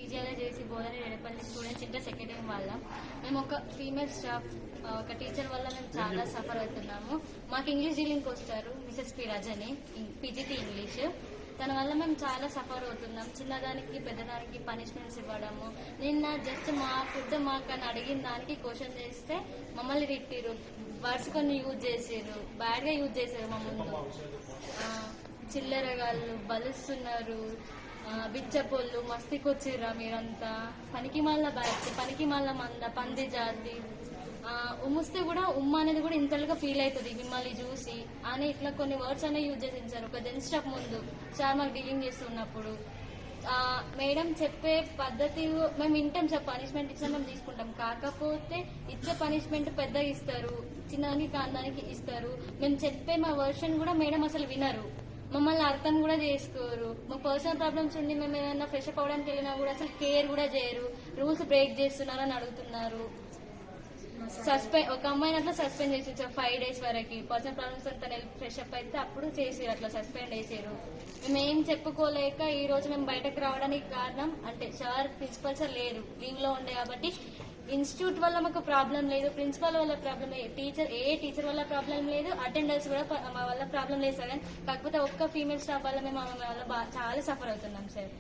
పీజీలో చేసి Bodhan Edapalli students inter second year వాళ్ళం. మేము ఒక ఫీమేల్ స్టాఫ్ ఒక టీచర్ వల్ల మేము చాలా సఫర్ అవుతున్నాము. మాకు ఇంగ్లీష్ డీలింగ్కి వస్తారు Mrs P Rajani, PGT English. తన వల్ల మేము చాలా సఫర్ అవుతున్నాం. చిన్నదానికి పెద్దదానికి పనిష్మెంట్స్ ఇవ్వడము. నిన్న జస్ట్ మా ఫుడ్ మాకని అడిగిన దానికి క్వశ్చన్ చేస్తే మమ్మల్ని తిట్టిరు, వర్డ్స్ కొన్ని యూజ్ చేసారు, బ్యాడ్ గా యూజ్ చేశారు మా ముందు. చిల్లరగాళ్ళు బలుస్తున్నారు, బిచ్చపోళ్ళు, మస్తికొచ్చిర్రా మీరంతా, పనికి మళ్ళా బ్యాచ్, పనికి మళ్ళా మంద, పంది జాతి, ఉమ్మిస్తే కూడా ఉమ్మ అనేది కూడా ఇంతలుగా ఫీల్ అవుతుంది మిమ్మల్ని చూసి అని ఇట్లా కొన్ని వర్డ్స్ అనేవి యూజ్ చేసించారు ఒక జెంట్స్ స్టాఫ్ ముందు సార్ మాకు డీలింగ్ చేస్తున్నప్పుడు. మేడం చెప్పే పద్ధతి మేము వింటాం సార్, పనిష్మెంట్ ఇచ్చినా మేము తీసుకుంటాం, కాకపోతే ఇచ్చే పనిష్మెంట్ పెద్దగా ఇస్తారు, చిన్నదానికి కాందానికి ఇస్తారు. మేము చెప్పే మా వర్షన్ కూడా మేడం అసలు వినరు, మమ్మల్ని అర్థం కూడా చేసుకోరు. మాకు పర్సనల్ ప్రాబ్లమ్స్ ఉండి మేము ఏదైనా ఫ్రెష్ అప్ అవడానికి వెళ్ళినా కూడా అసలు కేర్ కూడా చేయరు. రూల్స్ బ్రేక్ చేస్తున్నారని అడుగుతున్నారు. ఒక అమ్మాయిని అట్లా సస్పెండ్ చేసి 5 days వరకు పర్సనల్ ప్రాబ్లమ్స్ తను ఫ్రెష్ అప్ అయితే అప్పుడు చేసారు, అట్లా సస్పెండ్ చేసారు. మేము ఏం చెప్పుకోలేక ఈ రోజు మేము బయటకు రావడానికి కారణం అంటే సార్ ప్రిన్సిపల్ సార్ లేరు, లీవ్ లో ఉండే. కాబట్టి ఇన్స్టిట్యూట్ వల్ల మాకు ప్రాబ్లం లేదు, ప్రిన్సిపల్ వల్ల ప్రాబ్లం లేదు, టీచర్ వల్ల ప్రాబ్లం లేదు, అటెండర్స్ కూడా మా వల్ల ప్రాబ్లం లేదు సార్. కాకపోతే ఒక్క ఫీమేల్ స్టాఫ్ వల్ల మేము చాలా సఫర్ అవుతున్నాం సార్.